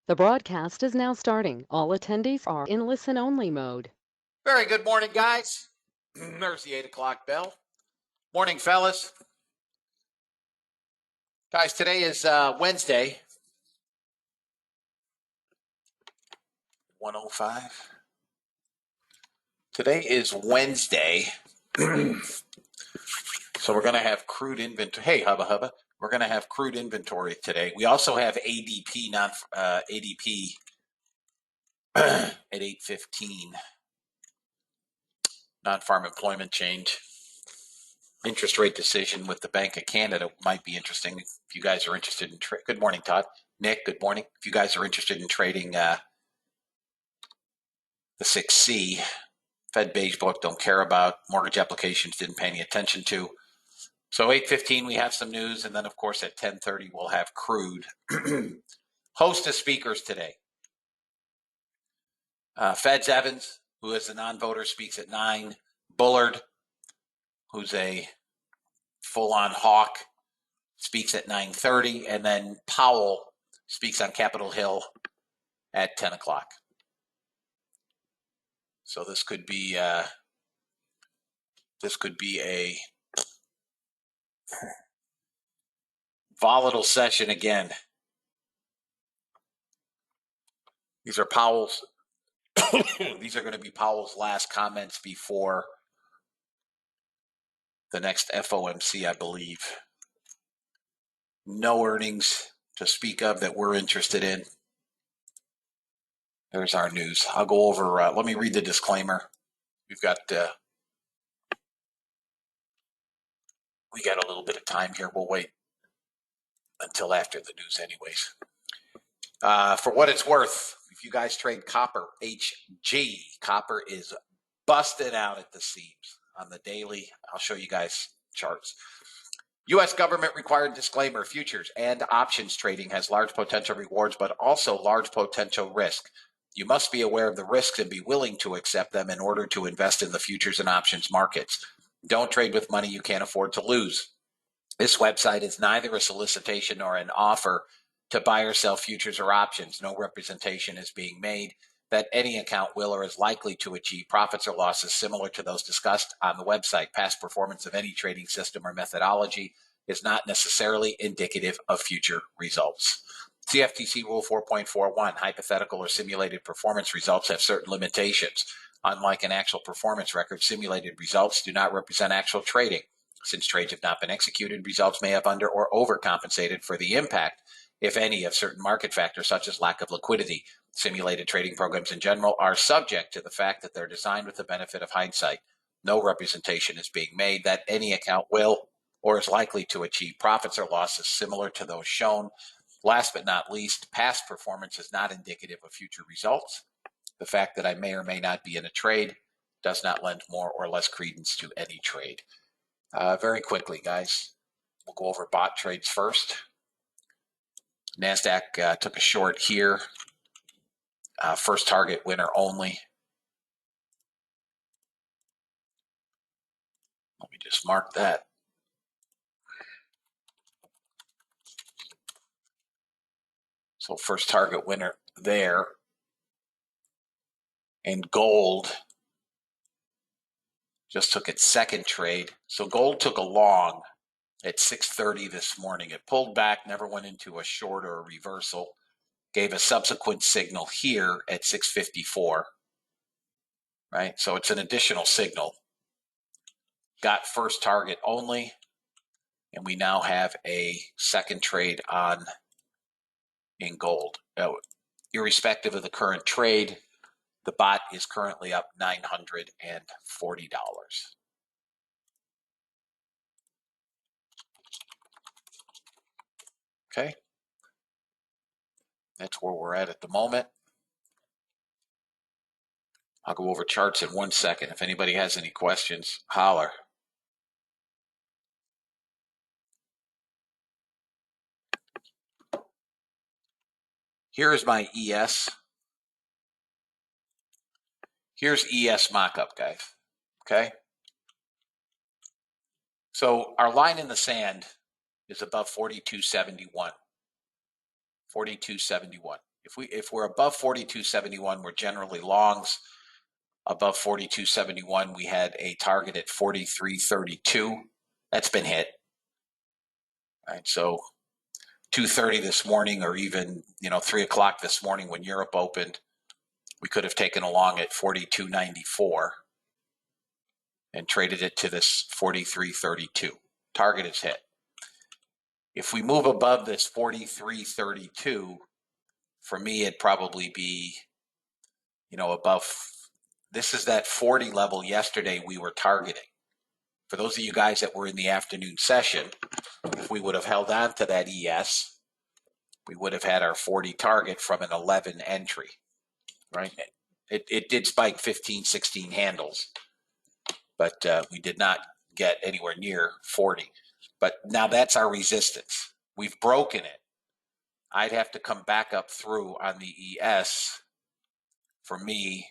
The broadcast is now starting. All attendees are in listen-only mode. Very good morning, guys. There's the 8 o'clock bell. Morning, fellas. Guys, today is Wednesday. 105. Today is Wednesday. So we're going to have crude inventory. Hey, hubba hubba. We're going to have crude inventory today. We also have ADP, ADP at 8:15. Non-farm employment change. Interest rate decision with the Bank of Canada might be interesting if you guys are interested in trade. Good morning, Todd. Nick, good morning. If you guys are interested in trading the 6C, Fed beige book, don't care about. Mortgage applications, didn't pay any attention to. So 8:15, we have some news. And then, of course, at 10:30, we'll have crude. Host of speakers today. Feds Evans, who is a non-voter, speaks at 9. Bullard, who's a full-on hawk, speaks at 9:30. And then Powell speaks on Capitol Hill at 10 o'clock. So this could be a volatile session again. These are Powell's. These are going to be Powell's last comments before the next FOMC, I believe. No earnings to speak of that we're interested in. There's our news. I'll go over. Let me read the disclaimer. We got a little bit of time here. We'll wait until after the news, anyways. For what it's worth, if you guys trade copper, HG, copper is busted out at the seams on the daily. I'll show you guys charts. U.S. government required disclaimer: futures and options trading has large potential rewards, but also large potential risk. You must be aware of the risks and be willing to accept them in order to invest in the futures and options markets. Don't trade with money you can't afford to lose. This website is neither a solicitation nor an offer to buy or sell futures or options. No representation is being made that any account will or is likely to achieve profits or losses similar to those discussed on the website. Past performance of any trading system or methodology is not necessarily indicative of future results. CFTC Rule 4.41, hypothetical or simulated performance results have certain limitations. Unlike an actual performance record, simulated results do not represent actual trading. Since trades have not been executed, results may have under or overcompensated for the impact, if any, of certain market factors such as lack of liquidity. Simulated trading programs in general are subject to the fact that they're designed with the benefit of hindsight. No representation is being made that any account will or is likely to achieve profits or losses similar to those shown. Last but not least, past performance is not indicative of future results. The fact that I may or may not be in a trade does not lend more or less credence to any trade. Very quickly, guys, we'll go over bot trades first. NASDAQ took a short here. First target winner only. Let me just mark that. So first target winner there. And gold just took its second trade. So gold took a long at 6:30 this morning. It pulled back, never went into a short or a reversal. Gave a subsequent signal here at 6:54. Right? So it's an additional signal. Got first target only. And we now have a second trade on in gold. Irrespective of the current trade, the bot is currently up $940. Okay. That's where we're at the moment. I'll go over charts in 1 second. If anybody has any questions, holler. Here is my ES. Here's ES mockup, guys. Okay. So our line in the sand is above 42.71. 42.71. If we're above 42.71, we're generally longs. Above 42.71, we had a target at 43.32. That's been hit. All right, so 2:30 this morning, or even 3 o'clock this morning when Europe opened, we could have taken a long at 42.94 and traded it to this 43.32. Target is hit. If we move above this 43.32, for me, it'd probably be, above. This is that 40 level yesterday we were targeting. For those of you guys that were in the afternoon session, if we would have held on to that ES, we would have had our 40 target from an 11 entry, right? It did spike 15, 16 handles, but we did not get anywhere near 40. But now that's our resistance. We've broken it. I'd have to come back up through on the ES for me.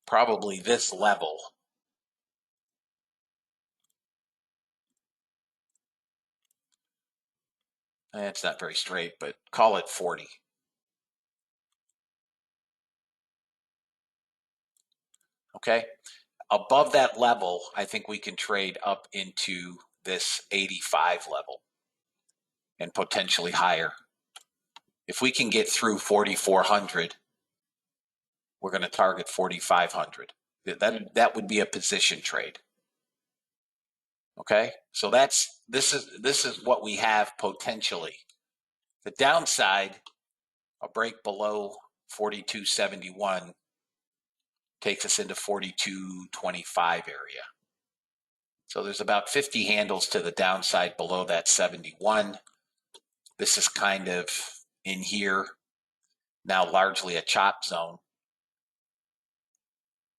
Probably this level. It's not very straight, but call it 40. Okay. Above that level, I think we can trade up into this 85 level and potentially higher. If we can get through 4,400, we're going to target 4,500. That would be a position trade. Okay, so this is what we have potentially. The downside, a break below 42.71 takes us into 42.25 area. So there's about 50 handles to the downside below that 71. This is kind of in here, now largely a chop zone.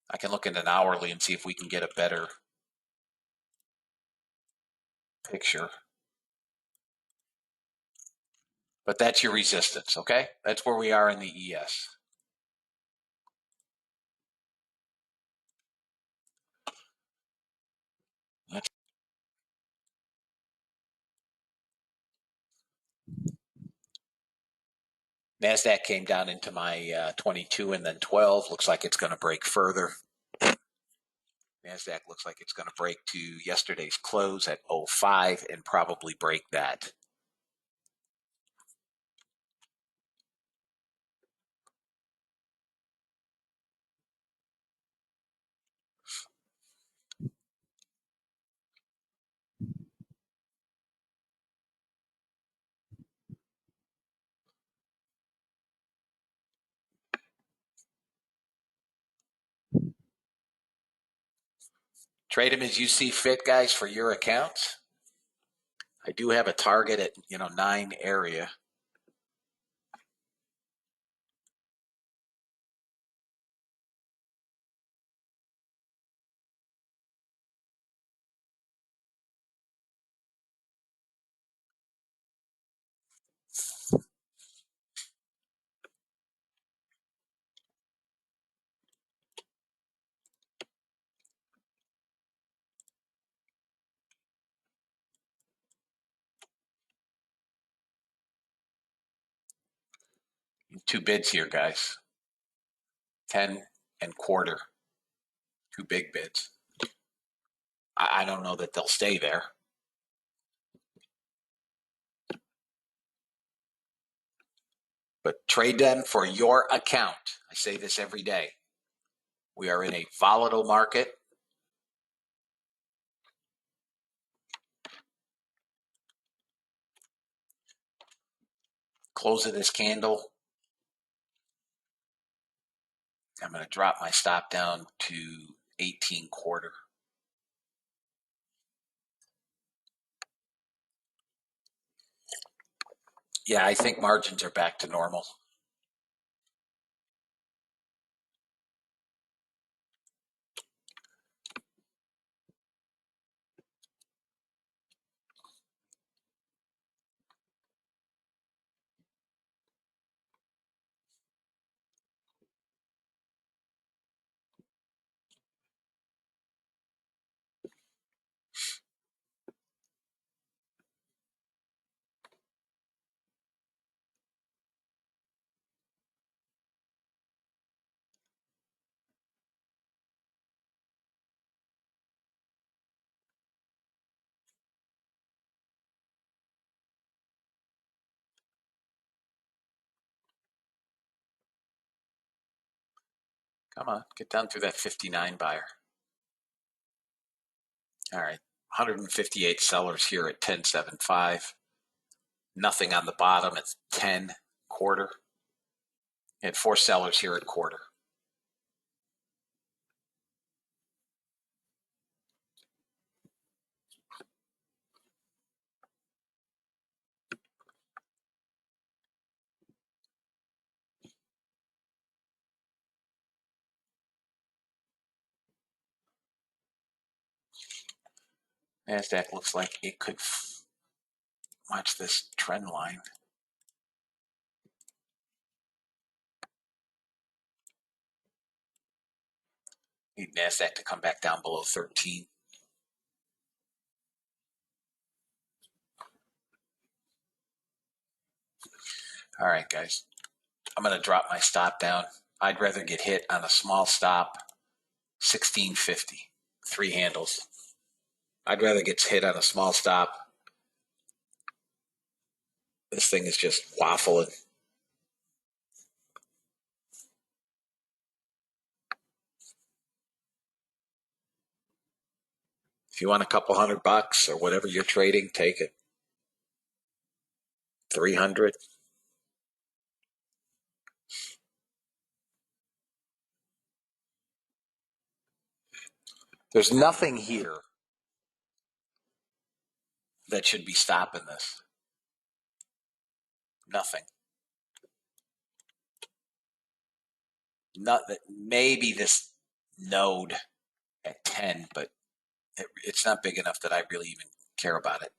I can look at an hourly and see if we can get a better picture. But that's your resistance, okay? That's where we are in the ES. NASDAQ came down into my 22 and then 12. Looks like it's going to break further. NASDAQ looks like it's going to break to yesterday's close at 05 and probably break that. Trade them as you see fit, guys, for your accounts. I do have a target at 9 area. Two bids here, guys. 10 and quarter. Two big bids. I don't know that they'll stay there. But trade them for your account. I say this every day. We are in a volatile market. Close of this candle. I'm going to drop my stop down to 18 quarter. Yeah, I think margins are back to normal. Come on, get down through that 59 buyer. All right, 158 sellers here at 10.75. Nothing on the bottom at 10 quarter. And 4 sellers here at quarter. NASDAQ looks like it could watch this trend line. Need NASDAQ to come back down below 13. All right, guys. I'm going to drop my stop down. I'd rather get hit on a small stop, 1650, 3 handles. I'd rather get hit on a small stop. This thing is just waffling. If you want a couple $100 or whatever you're trading, take it. 300. There's nothing here that should be stopping this. Nothing. Not that maybe this node at 10, but it's not big enough that I really even care about it.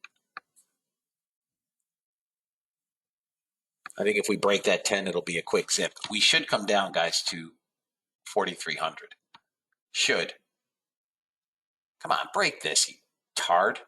I think if we break that 10, it'll be a quick zip. We should come down, guys, to 4,300. Should. Come on, break this, you tard.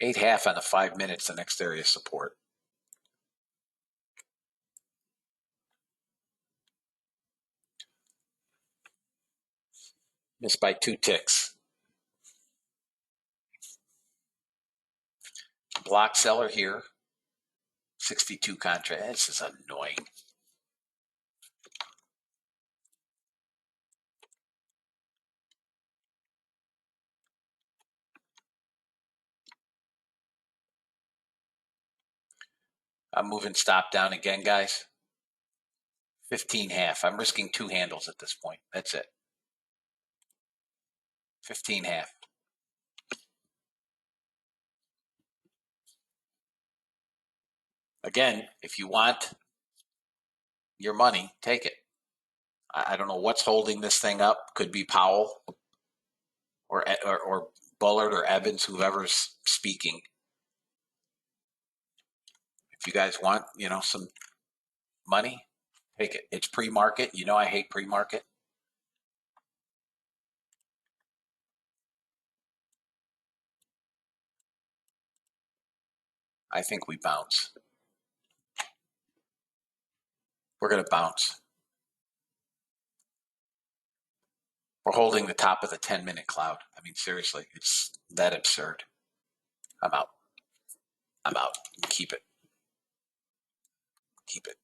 Eight half on the 5 minutes, the next area of support. Missed by 2 ticks. Block seller here. 62 contract. This is annoying. I'm moving stop down again, guys. 15 half. I'm risking 2 handles at this point. That's it. 15 half. Again, if you want your money, take it. I don't know what's holding this thing up. Could be Powell or Bullard or Evans, whoever's speaking. If you guys want, some money, take it. It's pre-market. You know I hate pre-market. I think we bounce. We're going to bounce. We're holding the top of the 10-minute cloud. I mean, seriously, it's that absurd. I'm out. I'm out. Keep it. Keep it.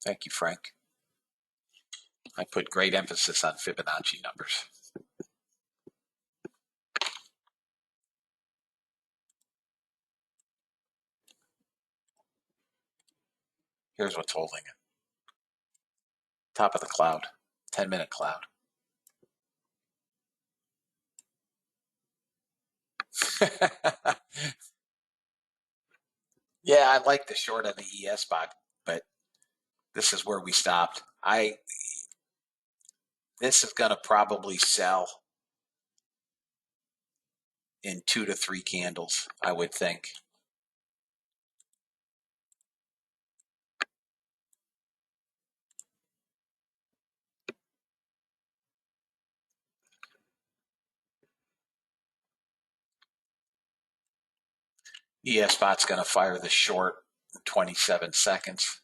Thank you, Frank. I put great emphasis on Fibonacci numbers. Here's what's holding it. Top of the cloud, 10-minute cloud. Yeah, I like the short on the ES spot, but this is where we stopped. This is going to probably sell in 2 to 3 candles, I would think. ES spot's going to fire the short in 27 seconds.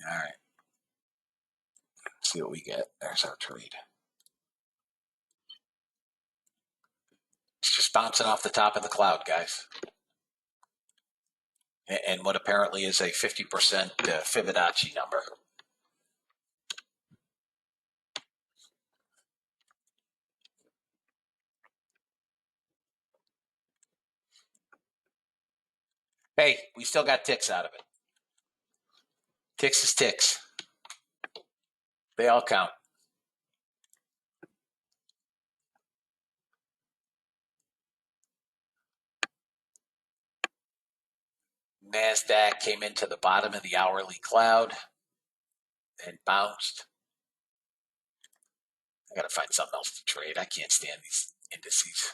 All right. Let's see what we get. There's our trade. It's just bouncing off the top of the cloud, guys. And what apparently is a 50% Fibonacci number. Hey, we still got ticks out of it. Ticks is ticks. They all count. NASDAQ came into the bottom of the hourly cloud and bounced. I got to find something else to trade. I can't stand these indices.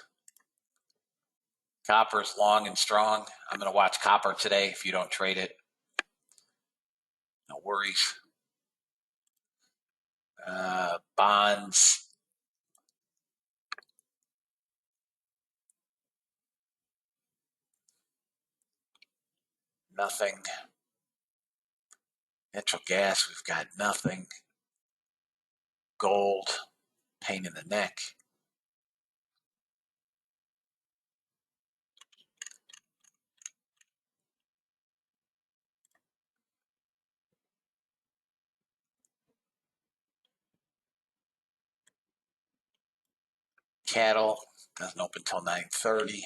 Copper's long and strong. I'm going to watch copper today if you don't trade it. No worries. Bonds. Nothing. Natural gas, we've got nothing. Gold, pain in the neck. Cattle doesn't open till 9:30.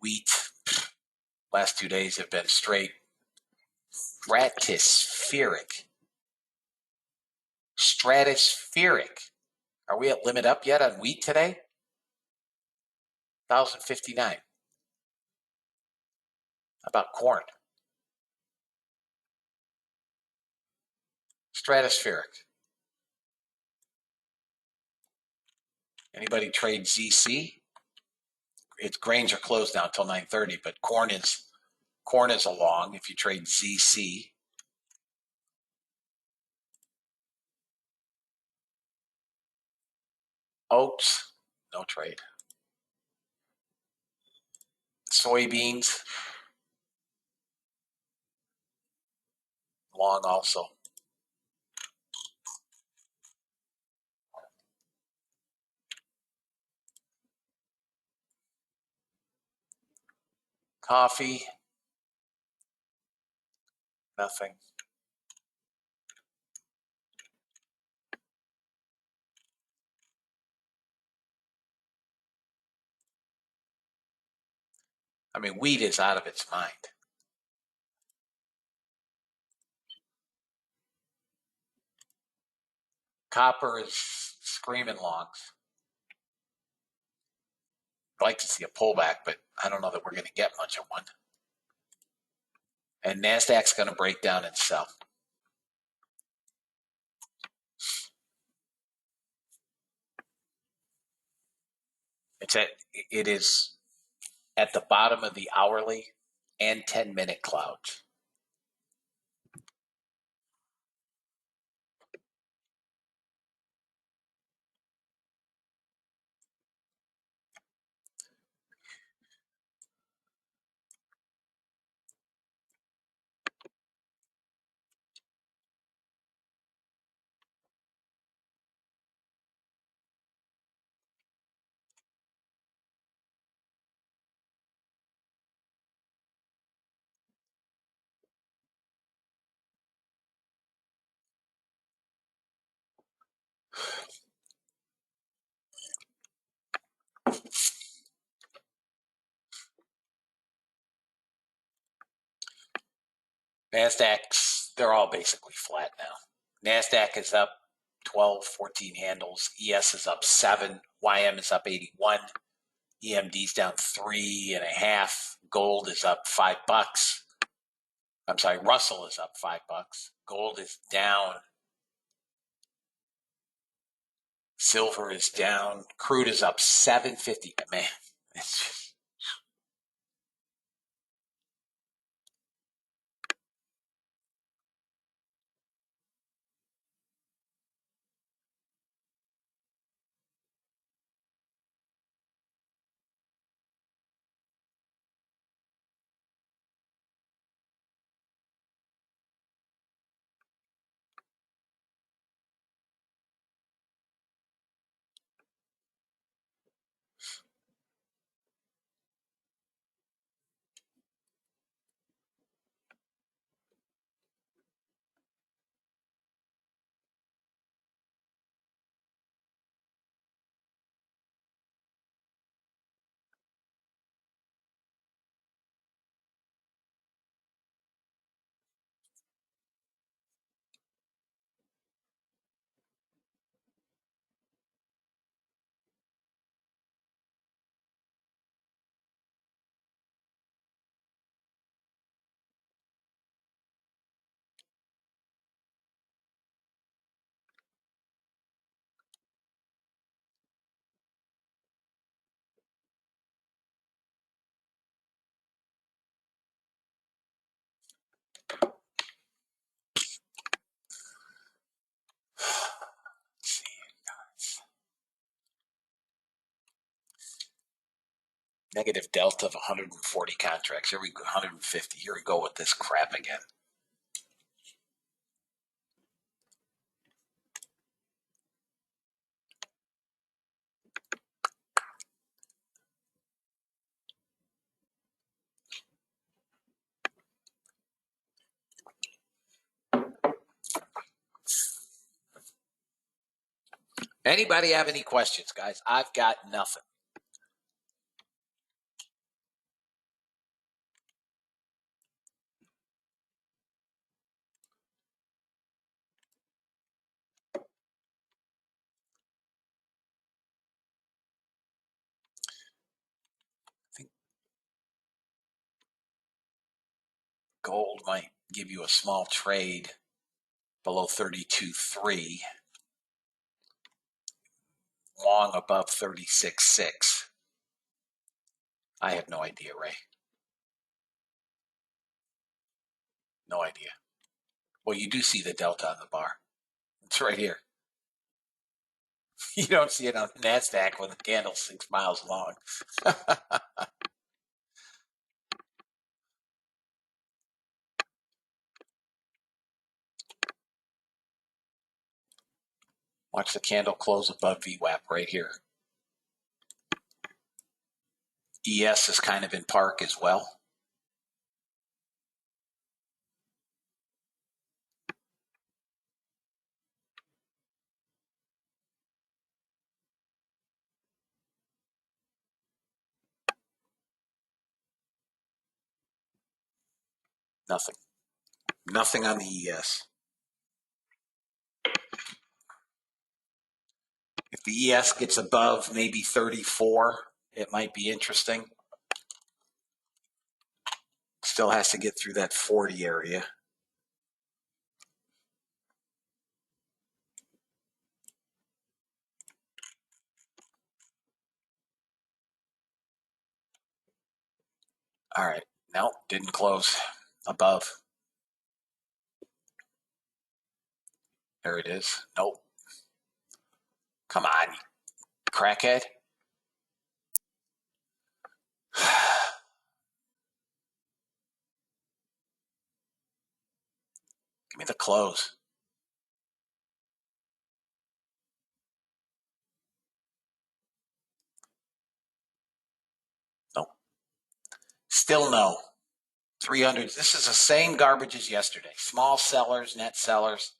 Wheat, last 2 days have been straight stratospheric. Stratospheric. Are we at limit up yet on wheat today? 1,059. How about corn? Stratospheric. Anybody trade ZC? Its grains are closed now until 9:30, but corn is along if you trade ZC. Oats, no trade. Soybeans, long also. Coffee, nothing. I mean, wheat is out of its mind. Copper is screaming longs. I'd like to see a pullback, but I don't know that we're going to get much of one. And NASDAQ's going to break down and sell. It is at the bottom of the hourly and 10-minute clouds. NASDAQs, they're all basically flat now. NASDAQ is up 12, 14 handles. ES is up 7. YM is up 81. EMD's down 3.5. Gold is up $5. I'm sorry, Russell is up $5. Gold is down. Silver is down. Crude is up 750. Man, it's just, negative delta of 140 contracts. Here we go, 150. Here we go with this crap again. Anybody have any questions, guys? I've got nothing. I think gold might give you a small trade below 32.3, long above 36.6. I have no idea, Ray. No idea. Well, you do see the delta on the bar. It's right here. You don't see it on NASDAQ when the candle's 6 miles long. Watch the candle close above VWAP right here. ES is kind of in park as well. Nothing. Nothing on the ES. If the ES gets above maybe 34, it might be interesting. Still has to get through that 40 area. All right. Nope, didn't close above. There it is. Nope. Come on, crackhead. Give me the close. Nope. Still no. 300. This is the same garbage as yesterday. Small sellers, net sellers.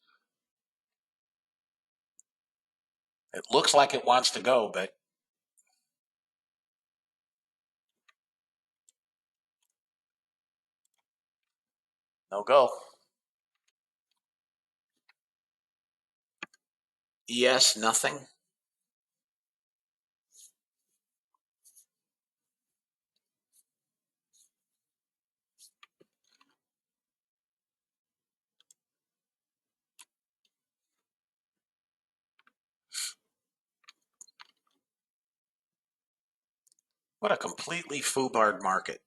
It looks like it wants to go, but no go. ES, nothing. What a completely foobarred market.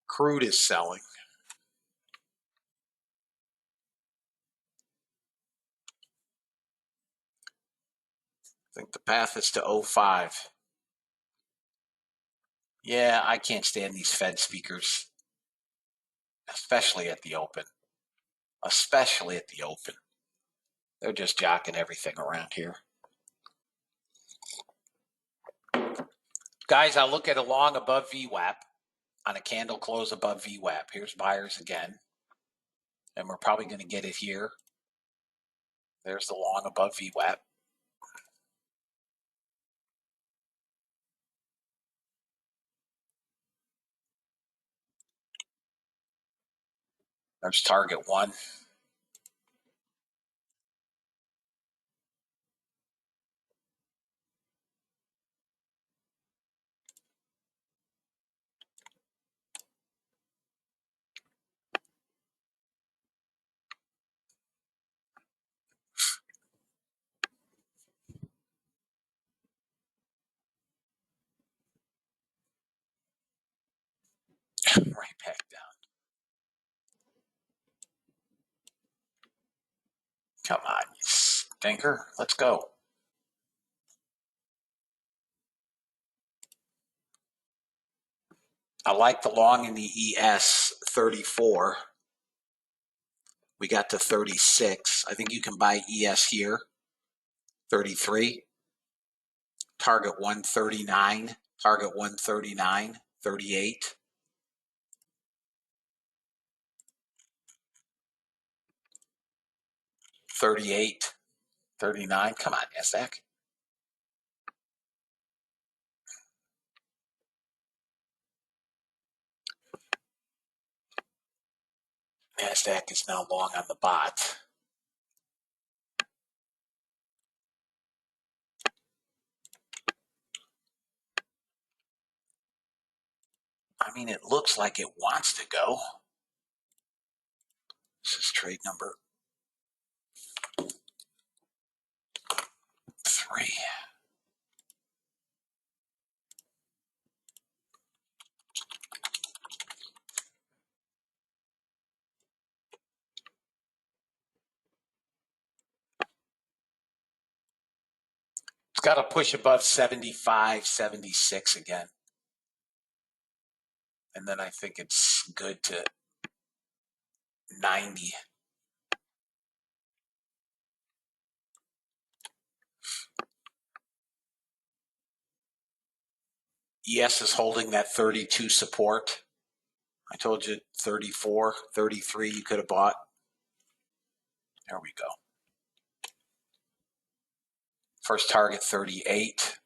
Crude is selling. I think the path is to 05. Yeah, I can't stand these Fed speakers, especially at the open. Especially at the open. They're just jocking everything around here. Guys, I'll look at a long above VWAP on a candle close above VWAP. Here's buyers again. And we're probably going to get it here. There's the long above VWAP. There's target 1. Right back down. Come on, you stinker. Let's go. I like the long in the ES 34. We got to 36. I think you can buy ES here. 33. Target 139. Target 139. 38. $38, $39. Come on, NASDAQ. NASDAQ is now long on the bot. I mean, it looks like it wants to go. This is trade number 3. It's got to push above 75, 76 again. And then I think it's good to 90. ES is holding that 32 support. I told you 34, 33 you could have bought. There we go. First target 38.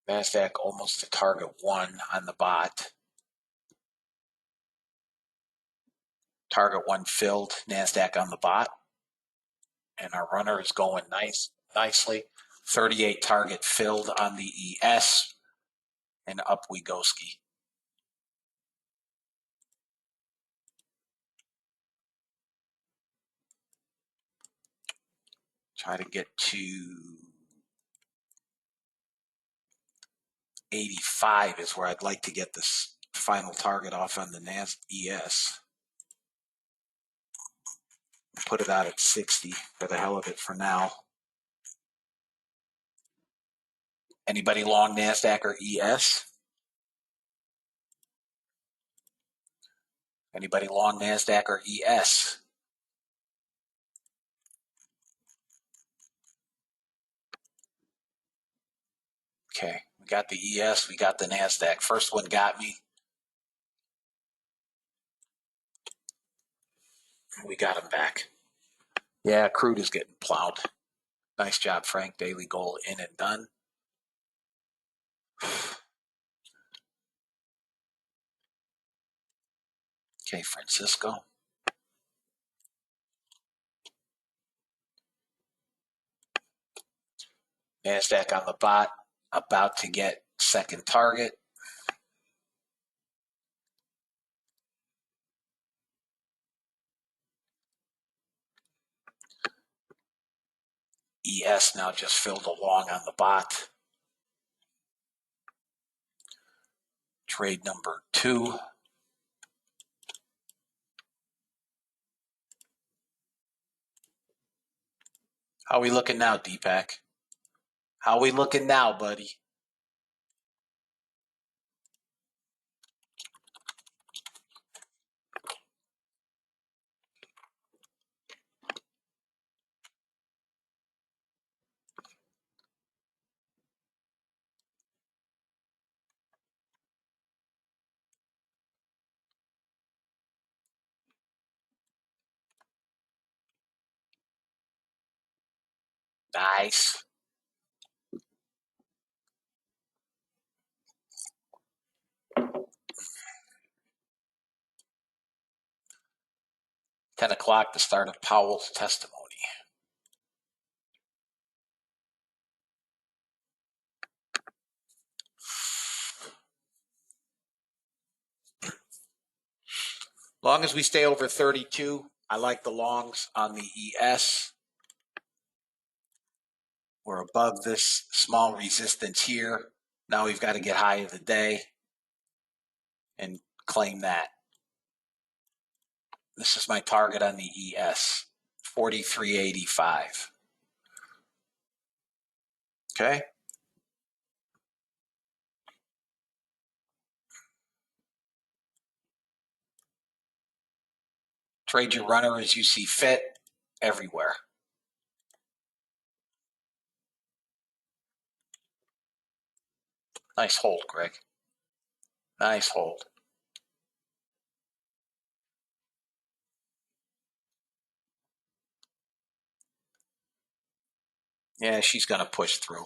NASDAQ almost to target 1 on the bot. Target 1 filled, NASDAQ on the bot. And our runner is going nicely. 38 target filled on the ES. And up we go ski. Try to get to 85 is where I'd like to get this final target off on the ES. Put it out at 60 for the hell of it for now. Anybody long NASDAQ or ES? Anybody long NASDAQ or ES? Okay, we got the ES, we got the NASDAQ. First one got me. We got him back. Yeah, crude is getting plowed. Nice job, Frank. Daily goal in and done. Okay, Francisco. NASDAQ on the bot, about to get second target. ES now just filled along on the bot. Trade number 2. How we looking now, Deepak? How we looking now, buddy? Nice. $10 the start of Powell's testimony. Long as we stay over 32, I like the longs on the ES. We're above this small resistance here. Now we've got to get high of the day and claim that. This is my target on the ES, 43.85. Okay. Trade your runner as you see fit everywhere. Nice hold, Greg. Nice hold. Yeah, she's going to push through.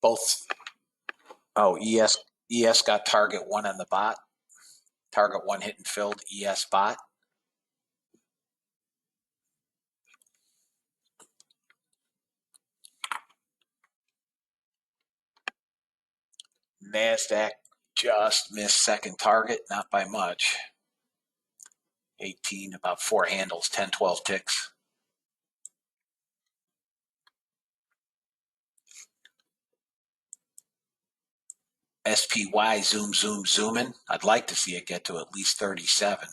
Both. Oh, ES got target 1 on the bot. Target 1 hit and filled, ES bot. NASDAQ just missed second target, not by much. 18, about 4 handles, 10, 12 ticks. SPY zooming. I'd like to see it get to at least 37.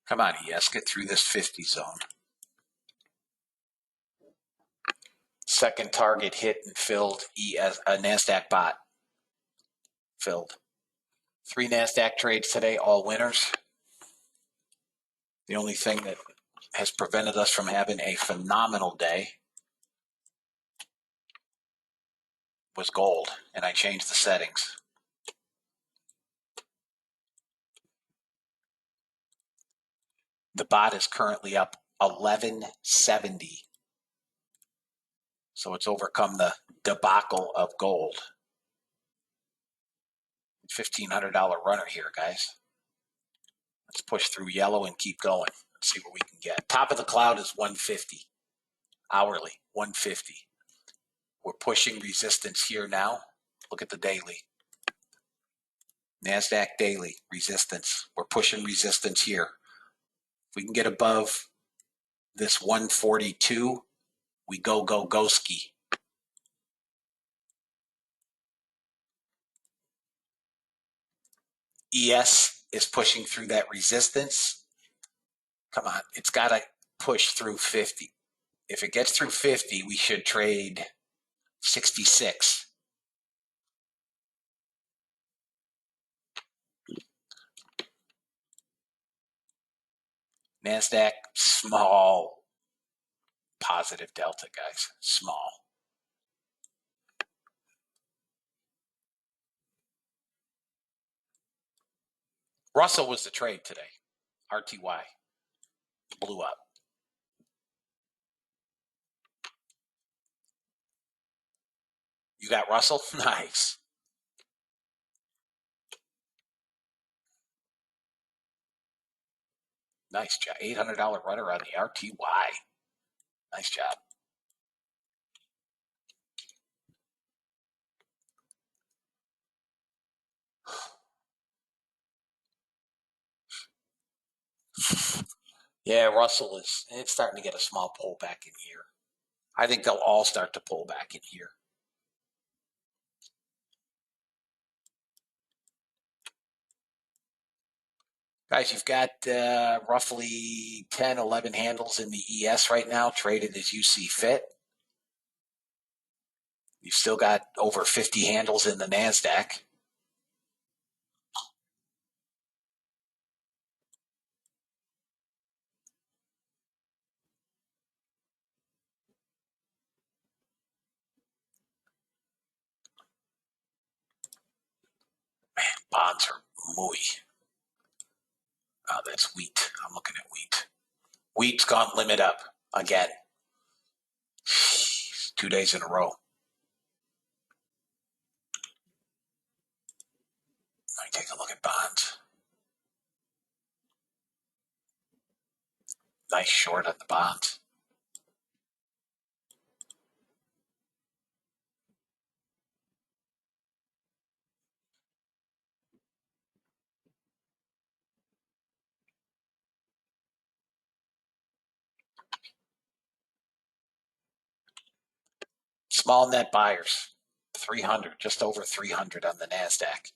Come on, ES, get through this 50 zone. Second target hit and filled, ES, NASDAQ bot filled. 3 NASDAQ trades today, all winners. The only thing that has prevented us from having a phenomenal day was gold, and I changed the settings. The bot is currently up 1170. So it's overcome the debacle of gold. $1,500 runner here, guys. Let's push through yellow and keep going. Let's see what we can get. Top of the cloud is 150. Hourly, 150. We're pushing resistance here now. Look at the daily. NASDAQ daily, resistance. We're pushing resistance here. If we can get above this 142, we go ski. ES is pushing through that resistance. Come on, it's got to push through 50. If it gets through 50, we should trade 66. NASDAQ, small positive delta, guys. Small. Russell was the trade today. RTY blew up. You got Russell? Nice. Nice job. $800 runner on the RTY. Nice job. Yeah, Russell it's starting to get a small pullback in here. I think they'll all start to pull back in here. Guys, you've got roughly 10, 11 handles in the ES right now, traded as you see fit. You've still got over 50 handles in the NASDAQ. Man, bonds are mooey. Oh, that's wheat. I'm looking at wheat. Wheat's gone limit up again. 2 days in a row. Let me take a look at bonds. Nice short on the bonds. Small net buyers, 300, just over 300 on the NASDAQ.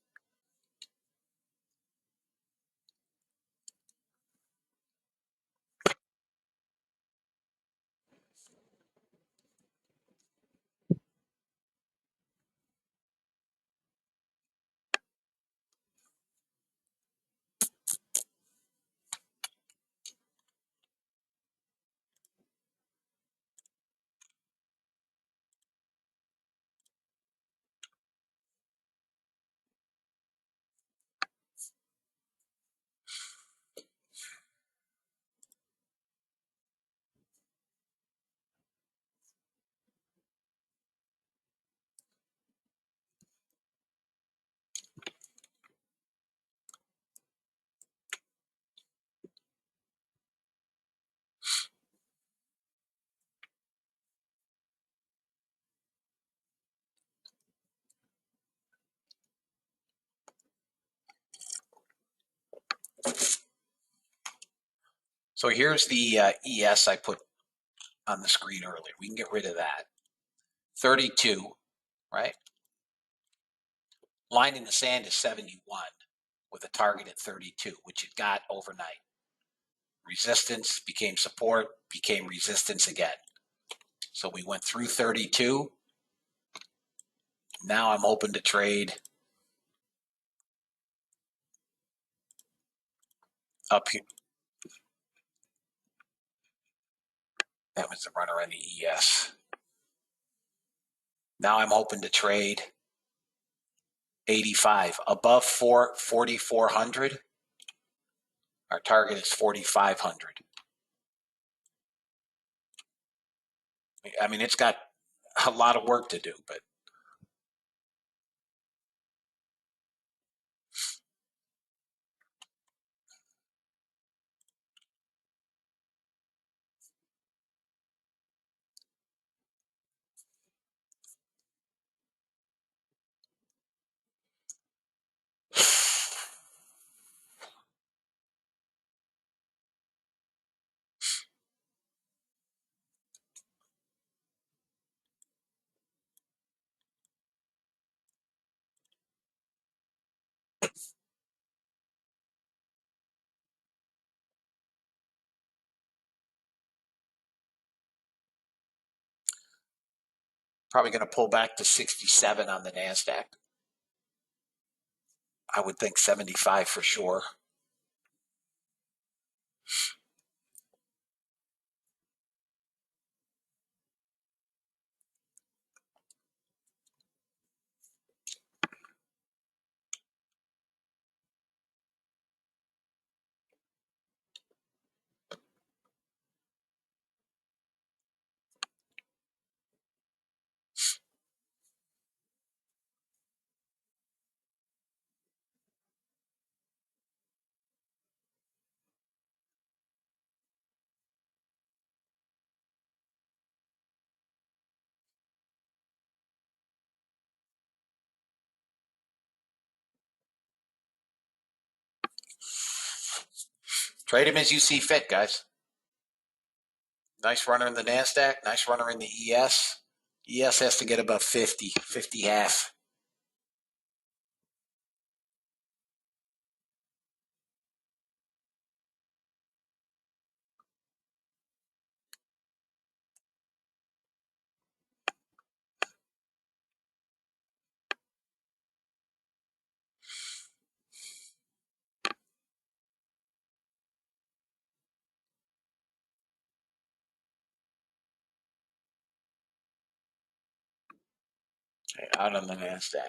So here's the ES I put on the screen earlier. We can get rid of that. 32, right? Line in the sand is 71 with a target at 32, which it got overnight. Resistance became support, became resistance again. So we went through 32. Now I'm open to trade up here. That was the runner on the ES. Now I'm hoping to trade 85 above 4,400. Our target is 4,500. I mean, it's got a lot of work to do, but probably going to pull back to 67 on the NASDAQ. I would think 75 for sure. Trade him as you see fit, guys. Nice runner in the NASDAQ. Nice runner in the ES. ES has to get above 50, 50 half. Okay, out on the NASDAQ.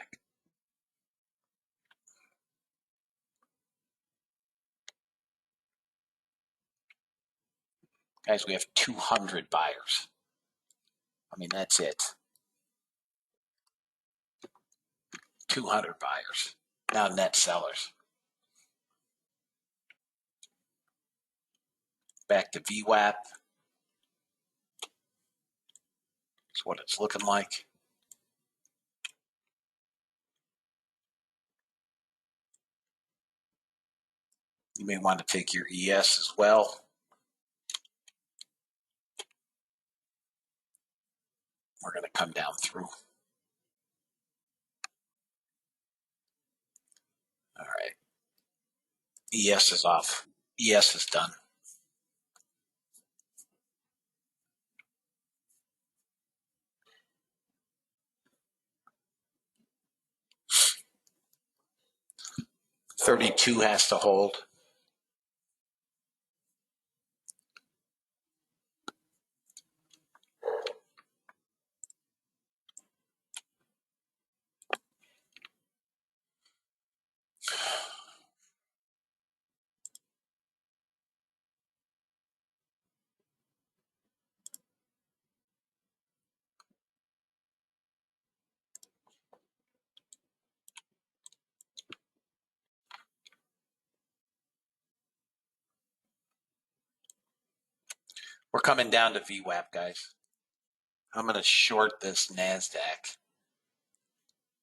Guys, we have 200 buyers. I mean, that's it. 200 buyers. Now net sellers. Back to VWAP. That's what it's looking like. You may want to take your ES as well. We're going to come down through. All right. ES is off. ES is done. $32 has to hold. We're coming down to VWAP, guys. I'm going to short this NASDAQ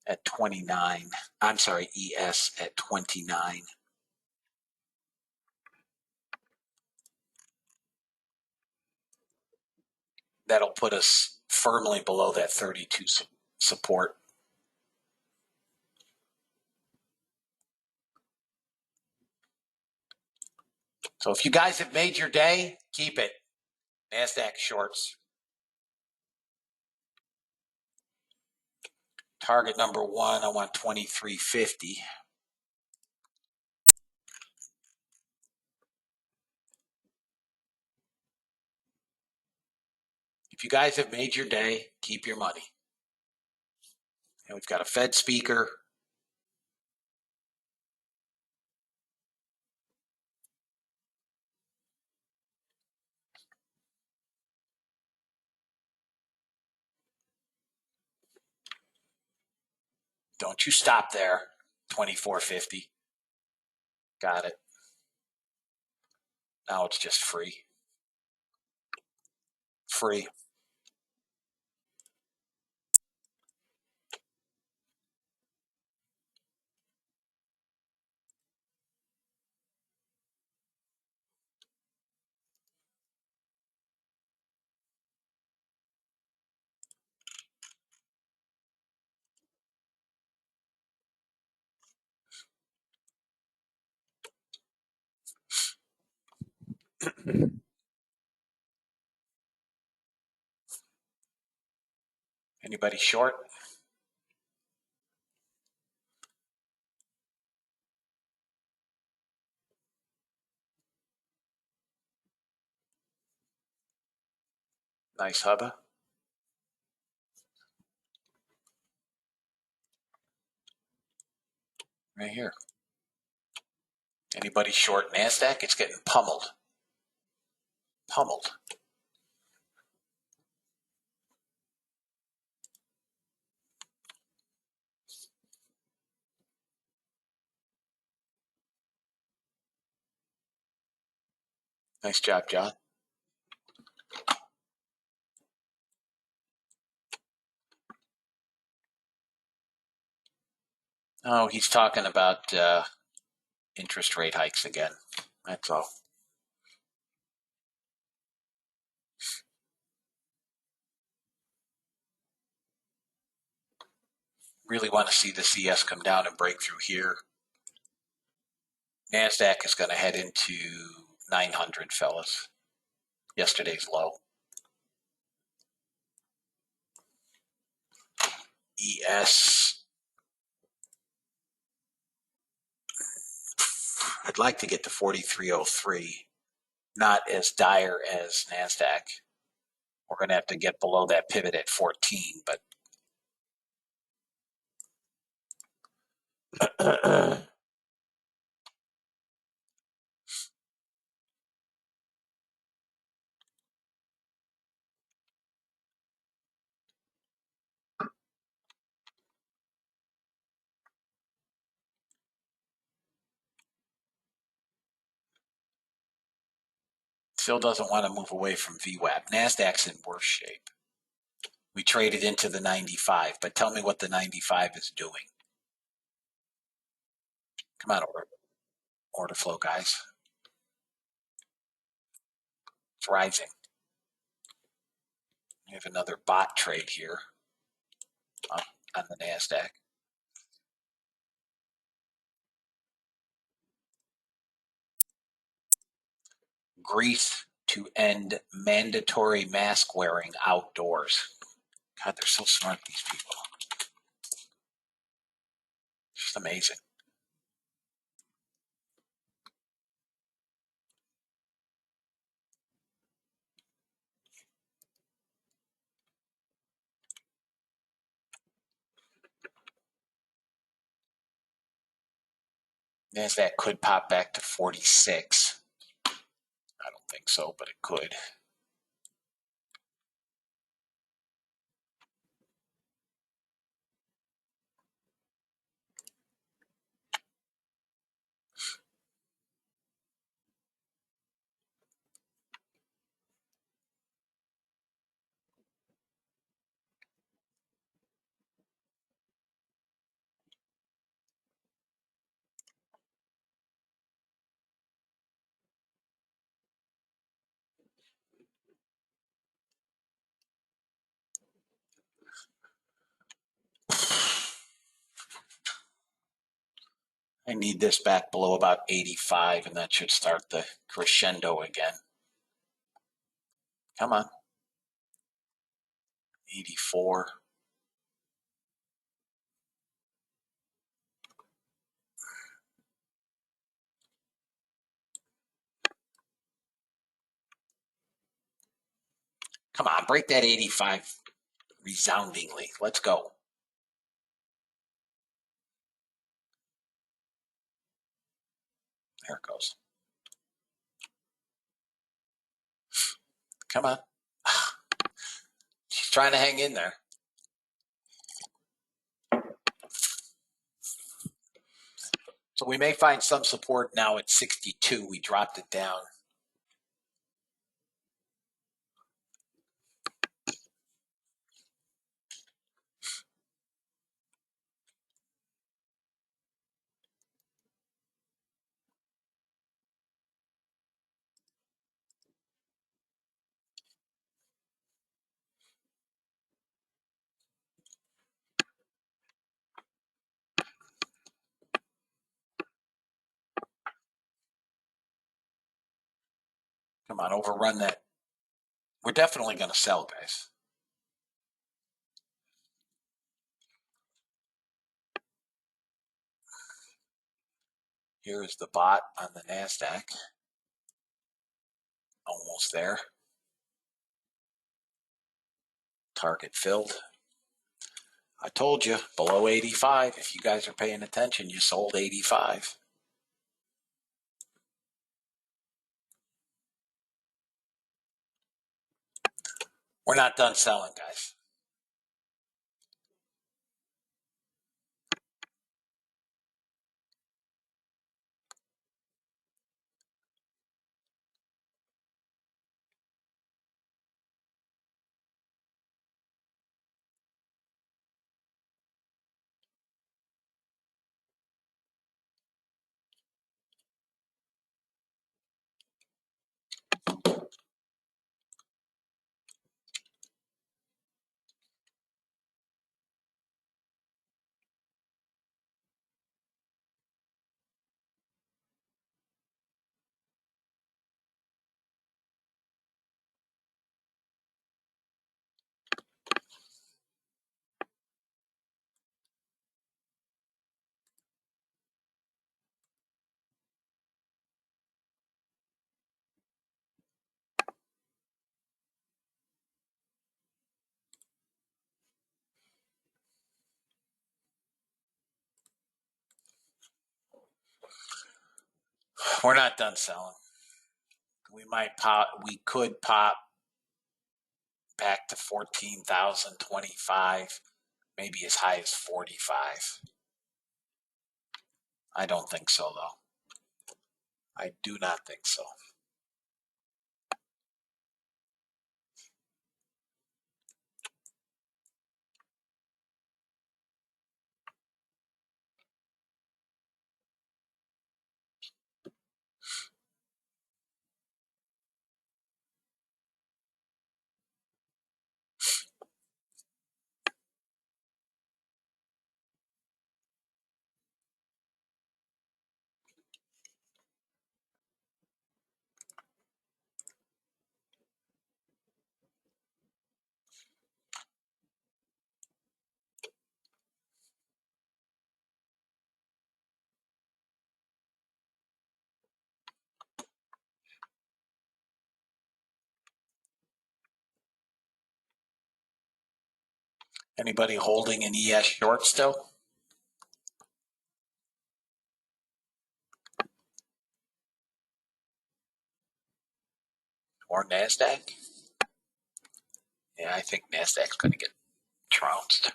at 29. I'm sorry, ES at 29. That'll put us firmly below that 32 support. So if you guys have made your day, keep it. NASDAQ shorts. Target number 1, I want 2350. If you guys have made your day, keep your money. And we've got a Fed speaker. Don't you stop there. 2450. Got it. Now it's just free. Free. Anybody short? Nice hubba. Right here. Anybody short NASDAQ? It's getting pummeled. Pummeled. Nice job, John. Oh, he's talking about interest rate hikes again. That's all. Really want to see the CS come down and break through here. NASDAQ is going to head into 900, fellas. Yesterday's low. ES. I'd like to get to 4303. Not as dire as NASDAQ. We're going to have to get below that pivot at 14, but still doesn't want to move away from VWAP. NASDAQ's in worse shape. We traded into the 95, but tell me what the 95 is doing. Come on, order flow, guys. It's rising. We have another bot trade here on the NASDAQ. Greece to end mandatory mask wearing outdoors. God, they're so smart, these people. Just amazing. NASDAQ could pop back to 46. I don't think so, but it could. I need this back below about 85, and that should start the crescendo again. Come on. 84. Come on, break that 85 resoundingly. Let's go. There it goes. Come on. She's trying to hang in there. So we may find some support now at 62. We dropped it down. Come on, overrun that. We're definitely going to sell, guys. Here is the bot on the NASDAQ. Almost there. Target filled. I told you, below 85. If you guys are paying attention, you sold 85. We're not done selling, guys. We're not done selling. We could pop back to 14,025, maybe as high as 45. I don't think so, though. I do not think so. Anybody holding an ES short still? Or NASDAQ? Yeah, I think NASDAQ's going to get trounced.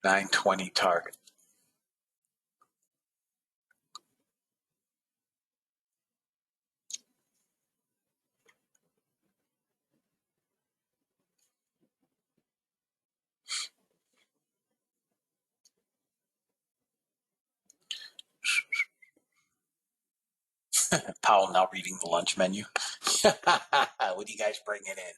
$920 target. Powell now reading the lunch menu. What do you guys bringing in?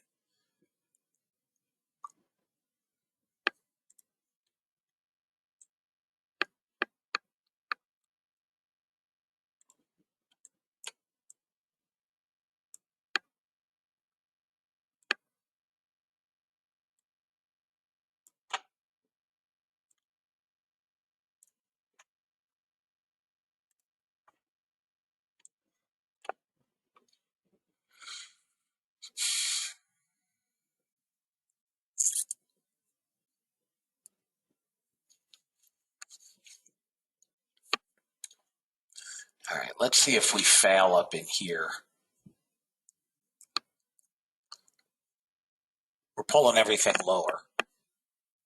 All right, let's see if we fail up in here. We're pulling everything lower.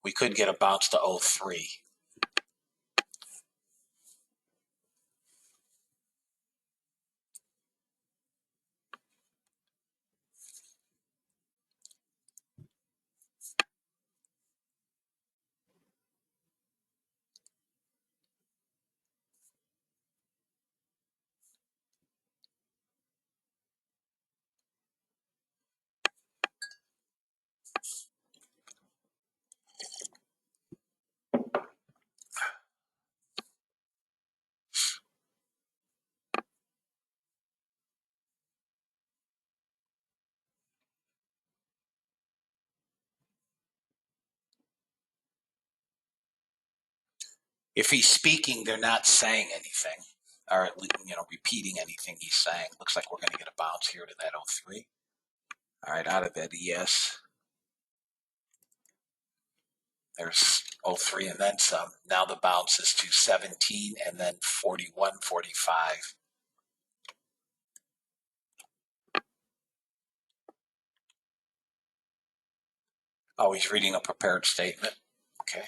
We could get a bounce to 03. If he's speaking, they're not saying anything, or at least, repeating anything he's saying. Looks like we're going to get a bounce here to that 03. All right, out of that ES. There's 03 and then some. Now the bounce is to 17 and then 41, 45. Oh, he's reading a prepared statement. Okay.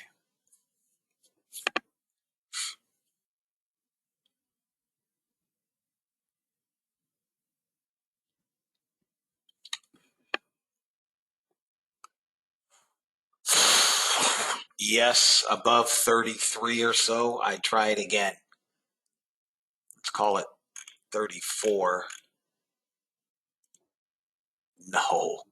Yes, above 33 or so. I try it again. Let's call it 34. No.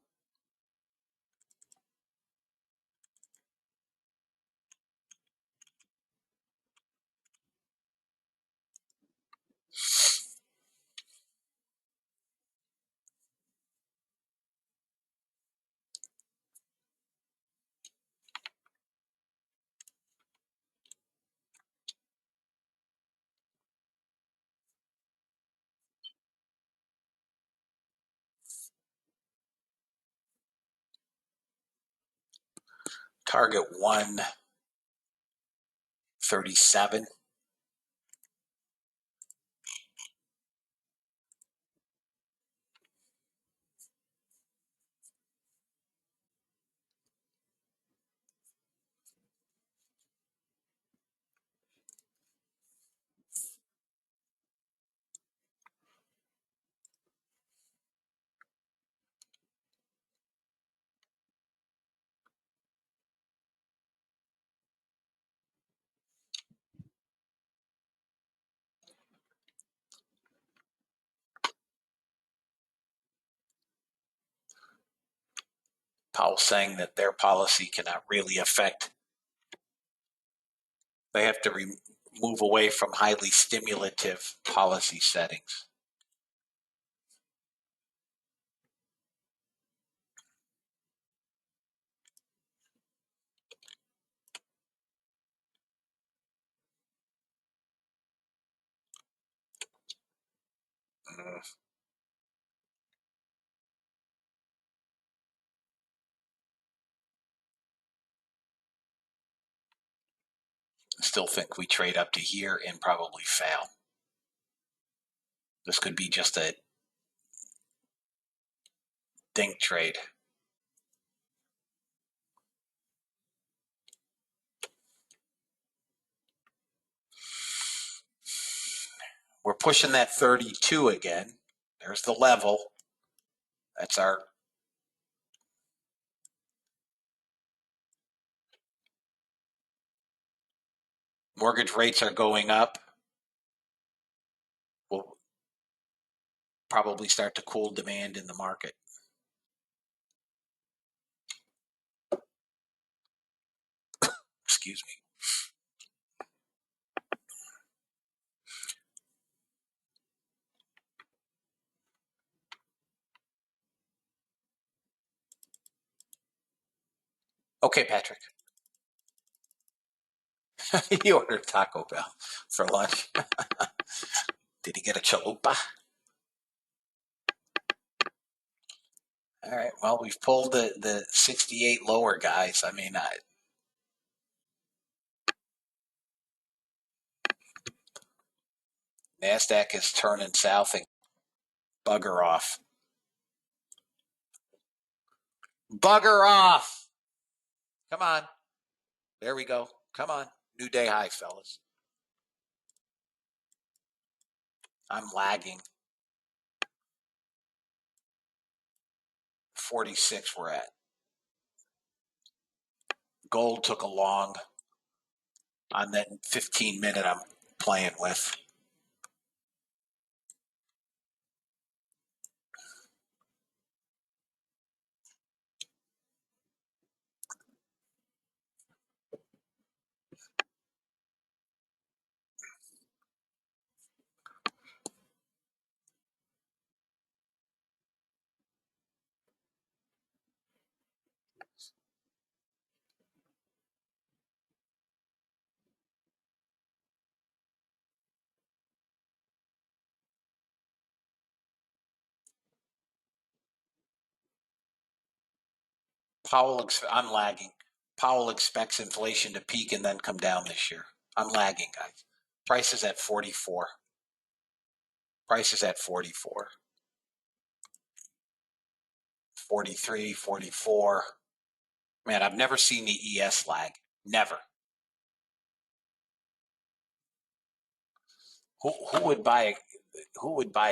Target 137. Powell saying that their policy cannot really affect. They have to move away from highly stimulative policy settings. I still think we trade up to here and probably fail. This could be just a dink trade. We're pushing that 32 again. There's the level. That's our mortgage rates are going up. We'll probably start to cool demand in the market. Excuse me. Okay, Patrick. He ordered Taco Bell for lunch. Did he get a chalupa? All right. Well, we've pulled the 68 lower, guys. I mean, NASDAQ is turning south and bugger off. Bugger off. Come on. There we go. Come on. New day high, fellas. I'm lagging. 46 we're at. Gold took a long on that 15-minute I'm playing with. I'm lagging. Powell expects inflation to peak and then come down this year. I'm lagging, guys. Price is at 44. Price is at 44. 43, 44. Man, I've never seen the ES lag. Never. Who would buy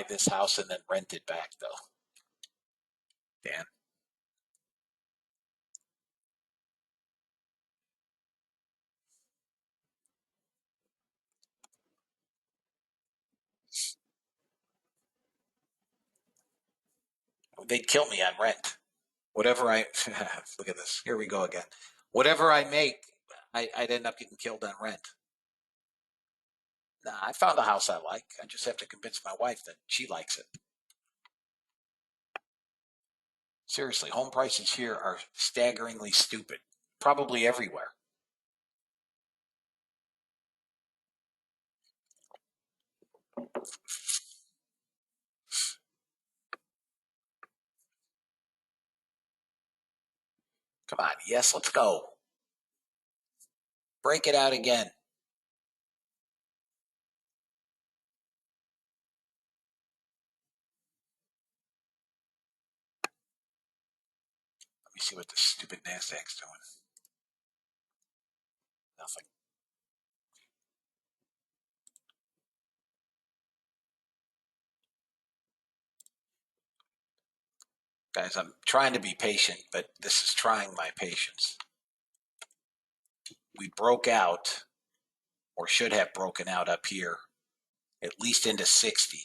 this house and then rent it back though? Dan. They'd kill me on rent. Whatever I look at this. Here we go again. Whatever I make, I'd end up getting killed on rent. Nah, I found a house I like. I just have to convince my wife that she likes it. Seriously, home prices here are staggeringly stupid. Probably everywhere. Come on, yes, let's go. Break it out again. Let me see what the stupid NASDAQ's doing. Nothing. Guys, I'm trying to be patient, but this is trying my patience. We broke out, or should have broken out up here, at least into 60.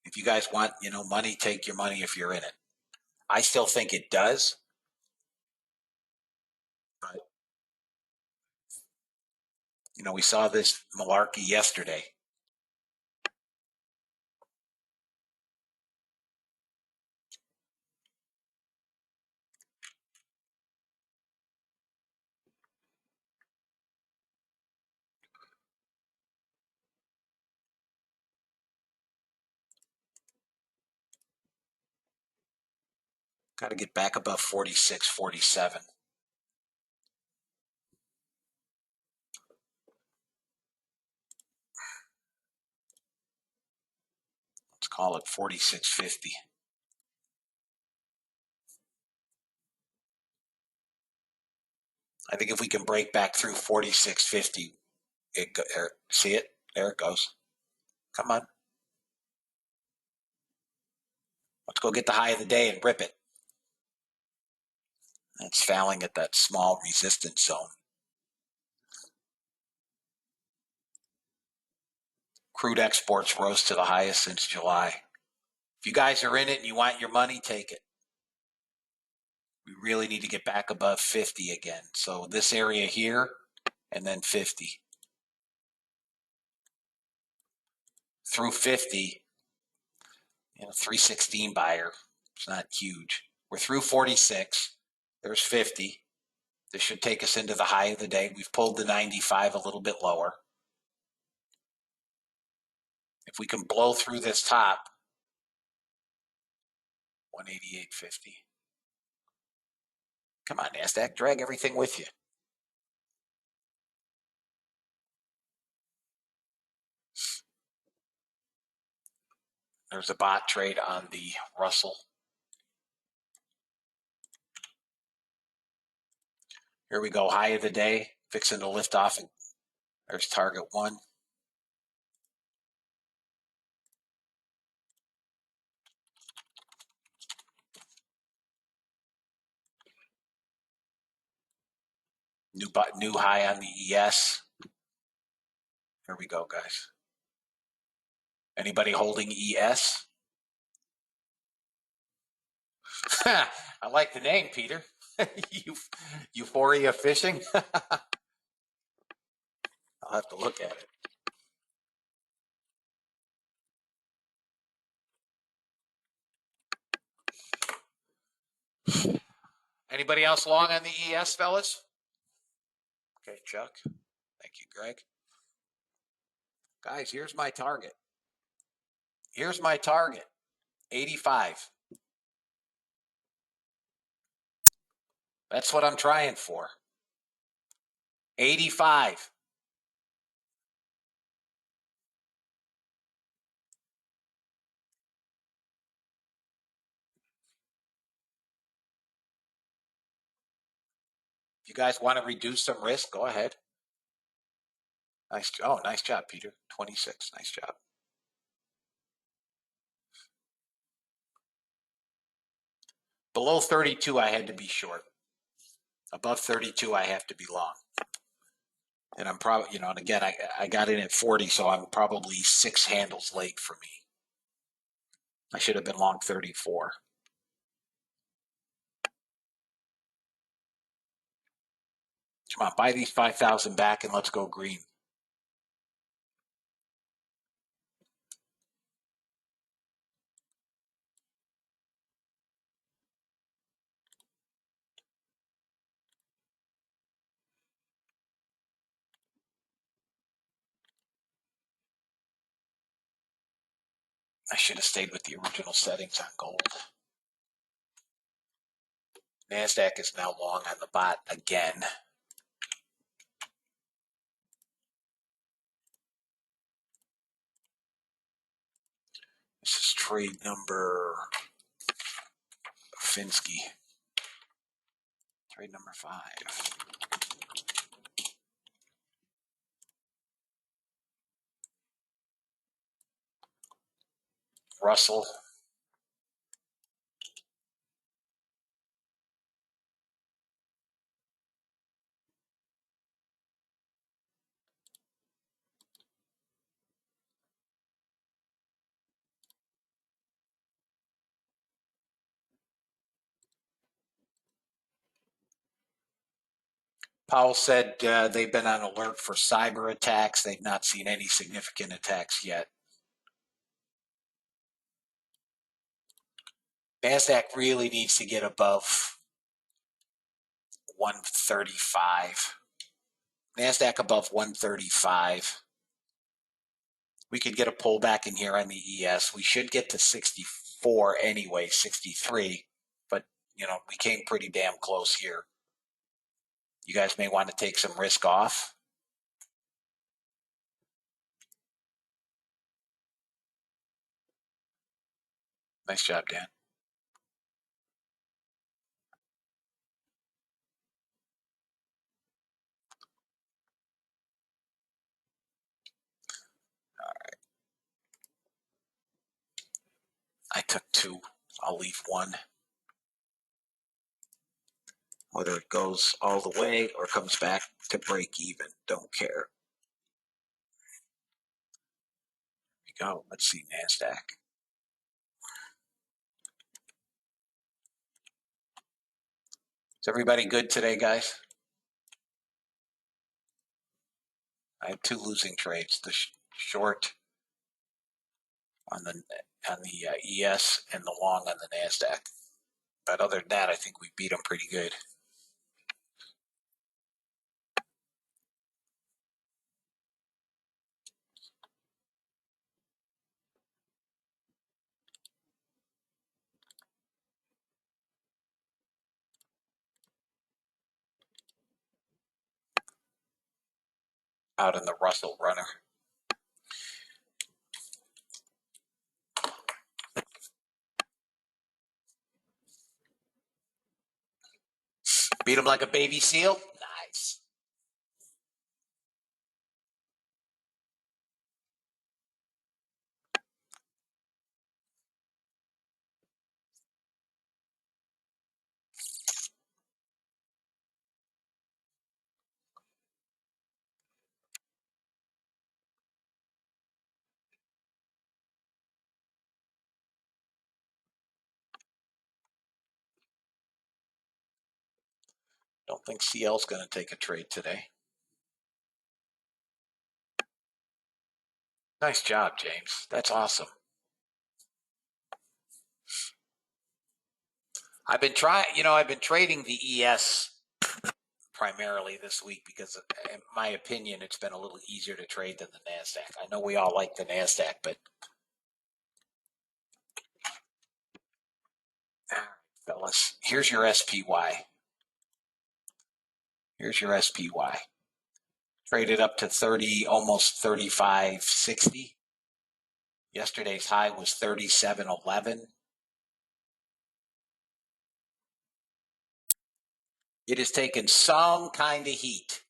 If you guys want, money, take your money if you're in it. I still think it does. But, we saw this malarkey yesterday. Got to get back above 46, 47. Let's call it 46.50. I think if we can break back through 46.50, see it? There it goes. Come on. Let's go get the high of the day and rip it. It's fouling at that small resistance zone. Crude exports rose to the highest since July. If you guys are in it and you want your money, take it. We really need to get back above 50 again. So this area here and then 50. Through 50, 316 buyer. It's not huge. We're through 46. There's 50. This should take us into the high of the day. We've pulled the 95 a little bit lower. If we can blow through this top, 188.50. Come on, NASDAQ, drag everything with you. There's a bot trade on the Russell. Here we go, high of the day, fixing to lift off. And there's target one. New high on the ES. Here we go, guys. Anybody holding ES? I like the name, Peter. Euphoria Fishing. I'll have to look at it. Anybody else long on the ES, fellas? Okay, Chuck. Thank you, Greg. Guys, here's my target. Here's my target, 85. That's what I'm trying for. 85. If you guys want to reduce some risk, go ahead. Nice job, Peter. 26. Nice job. Below 32, I had to be short. Above 32, I have to be long. And I'm probably, and again, I got in at 40, so I'm probably 6 handles late for me. I should have been long 34. Come on, buy these 5,000 back and let's go green. I should have stayed with the original settings on gold. NASDAQ is now long on the bot again. trade number Finsky. Trade number 5. Russell. Powell said they've been on alert for cyber attacks. They've not seen any significant attacks yet. NASDAQ really needs to get above 135. NASDAQ above 135. We could get a pullback in here on the ES. We should get to 64 anyway, 63. But, you know, we came pretty damn close here. You guys may want to take some risk off. Nice job, Dan. All right. I took 2. I'll leave 1. Whether it goes all the way or comes back to break even, don't care. Here we go. Let's see NASDAQ. Is everybody good today, guys? I had 2 losing trades: the short on the ES and the long on the NASDAQ. But other than that, I think we beat them pretty good. Out in the Russell runner. Beat them like a baby seal. Nice. Don't think CL's going to take a trade today. Nice job, James. That's awesome. I've been trading the ES primarily this week because, in my opinion, it's been a little easier to trade than the NASDAQ. I know we all like the NASDAQ, but all right, fellas, here's your SPY. Here's your SPY. Traded up to 30, almost 35.60. Yesterday's high was 37.11. It has taken some kind of heat.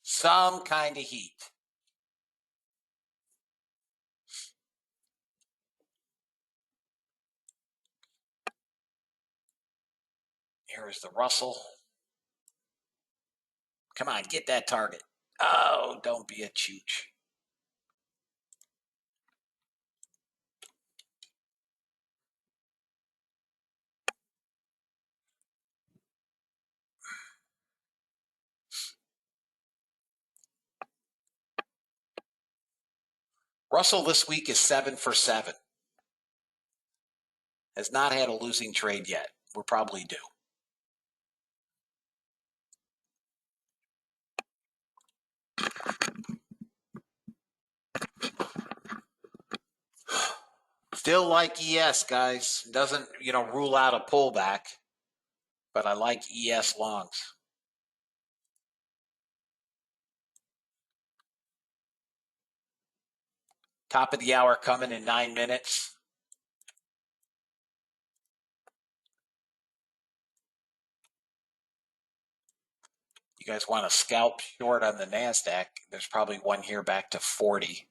Some kind of heat. Here is the Russell. Come on, get that target. Oh, don't be a chooch. Russell this week is 7 for 7. Has not had a losing trade yet. We're probably due. Still like ES, guys. Doesn't, rule out a pullback, but I like ES longs. Top of the hour coming in 9 minutes. you guys want to scalp short on the NASDAQ, there's probably one here back to 40.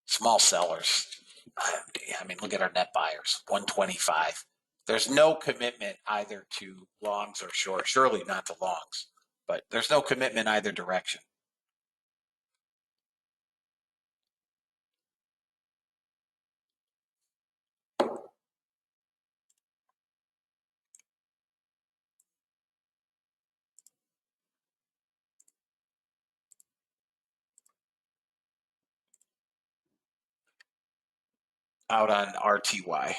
Small sellers. I mean, look at our net buyers, 125. There's no commitment either to longs or short. Surely not to longs, but there's no commitment either direction. Out on RTY.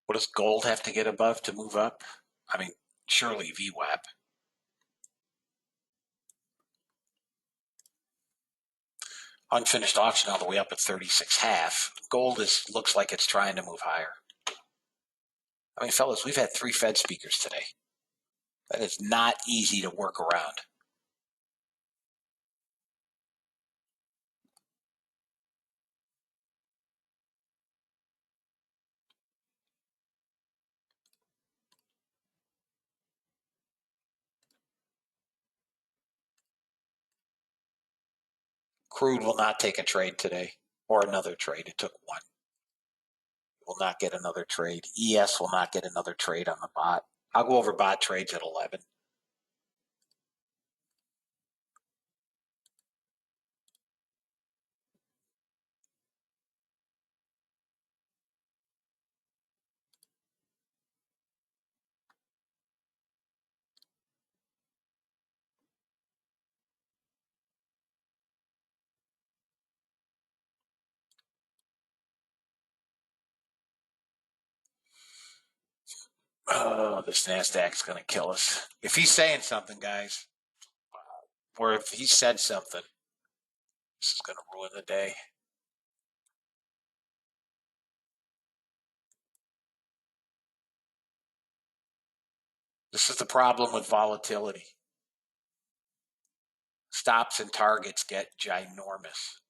What does gold have to get above to move up? I mean, surely VWAP. Unfinished auction all the way up at 36.5. Gold looks like it's trying to move higher. I mean, fellas, we've had 3 Fed speakers today. That is not easy to work around. Crude will not take a trade today, or another trade. It took one. Will not get another trade. ES will not get another trade on the bot. I'll go over bot trades at 11. Oh, this NASDAQ's going to kill us. If he's saying something, guys, or if he said something, this is going to ruin the day. This is the problem with volatility. Stops and targets get ginormous.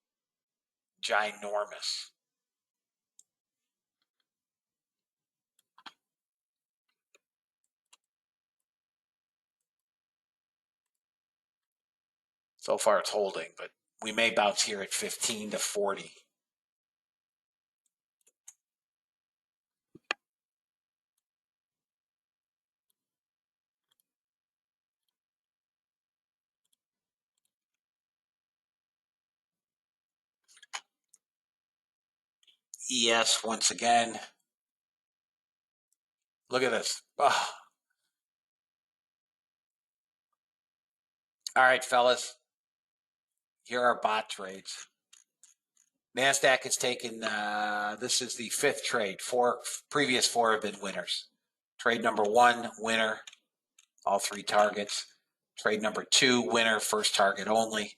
Ginormous. So far it's holding, but we may bounce here at 15 to 40. ES once again. Look at this. Oh. All right, fellas. Here are bot trades. NASDAQ has taken, this is the 5th trade. Previous 4 have been winners. Trade number 1, winner, all 3 targets. Trade number 2, winner, first target only.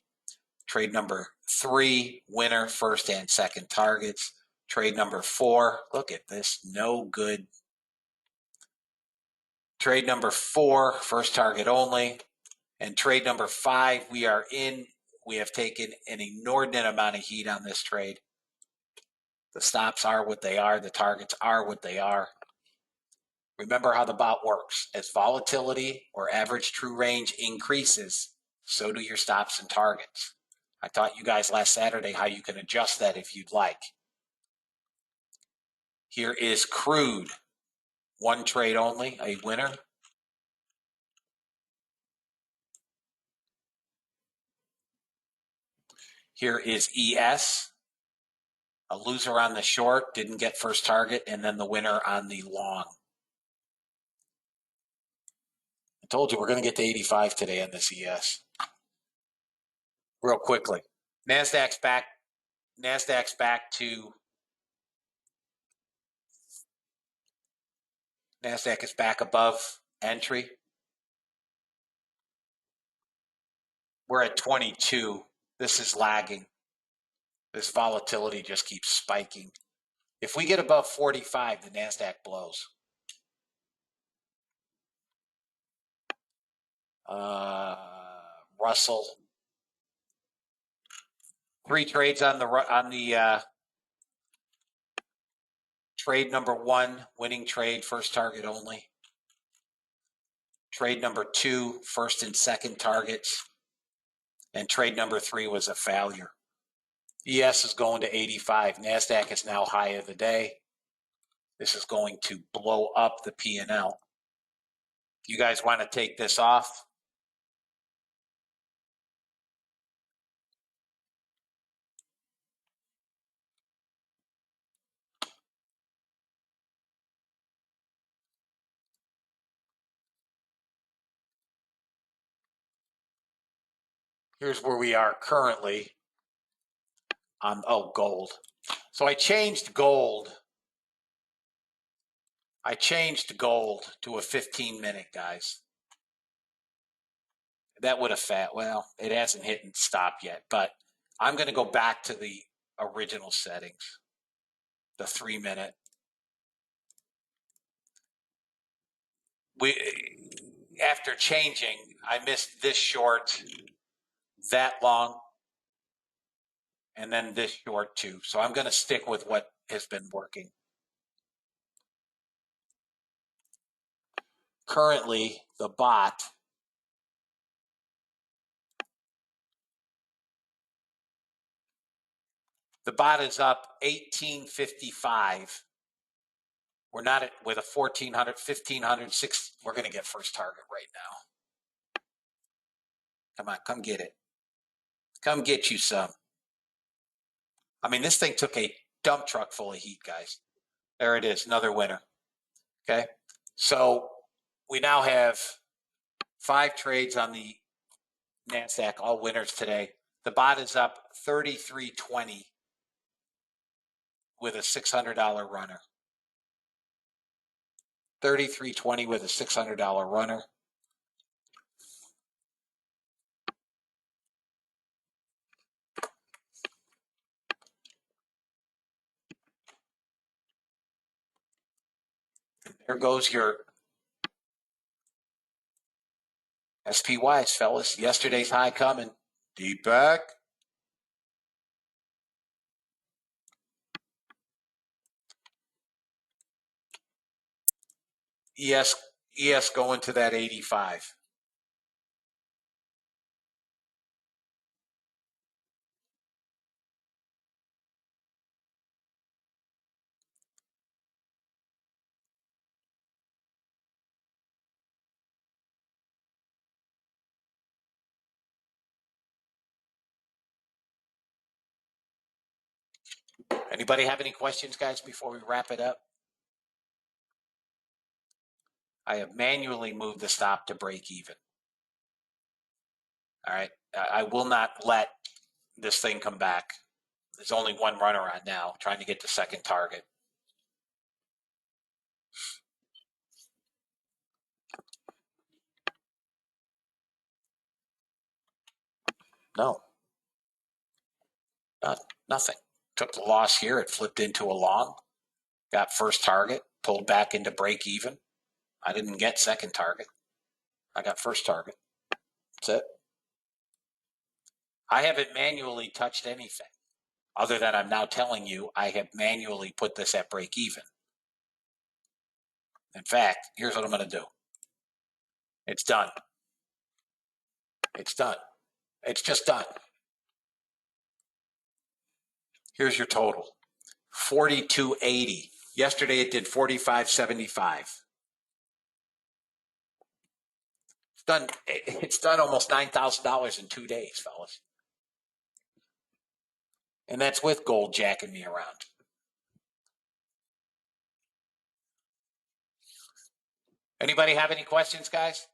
Trade number 3, winner, first and second targets. Trade number 4, look at this, no good. Trade number 4, first target only. And trade number 5, we are in. We have taken an inordinate amount of heat on this trade. The stops are what they are. The targets are what they are. Remember how the bot works. As volatility or average true range increases, so do your stops and targets. I taught you guys last Saturday how you can adjust that if you'd like. Here is crude. One trade only, a winner. Here is ES. A loser on the short, didn't get first target, and then the winner on the long. I told you we're going to get to 85 today on this ES. Real quickly. NASDAQ's back to NASDAQ is back above entry. We're at 22. This is lagging. This volatility just keeps spiking. If we get above 45, the NASDAQ blows. Russell. 3 trades on the trade number 1, winning trade, first target only. Trade number 2, first and second targets. And trade number 3 was a failure. ES is going to 85. NASDAQ is now high of the day. This is going to blow up the P&L. You guys want to take this off? Here's where we are currently on, gold. So I changed gold. I changed gold to a 15-minute, guys. That would have well, it hasn't hit and stopped yet, but I'm going to go back to the original settings, the 3-minute. After changing, I missed this short, that long, and then this short too. So I'm going to stick with what has been working. Currently, the bot is up 1855. We're not at, with a 1400, 1500, 6. We're going to get first target right now. Come on, come get it. Come get you some. I mean, this thing took a dump truck full of heat, guys. There it is, another winner. Okay, so we now have 5 trades on the NASDAQ, all winners today. The bot is up 33.20 with a $600 runner. 33.20 with a $600 runner. There goes your SPYs, fellas. Yesterday's high coming. Deepak. ES going to that 85. Anybody have any questions, guys, before we wrap it up? I have manually moved the stop to break even. All right. I will not let this thing come back. There's only one runner on now, trying to get the second target. No. Nothing. Took the loss here. It flipped into a long. Got first target. Pulled back into break even. I didn't get second target. I got first target. That's it. I haven't manually touched anything other than I'm now telling you I have manually put this at break even. In fact, here's what I'm going to do. It's done. It's done. It's just done. Here's your total. 4280. Yesterday it did 45.75. It's done almost $9,000 in 2 days, fellas. And that's with gold jacking me around. Anybody have any questions, guys?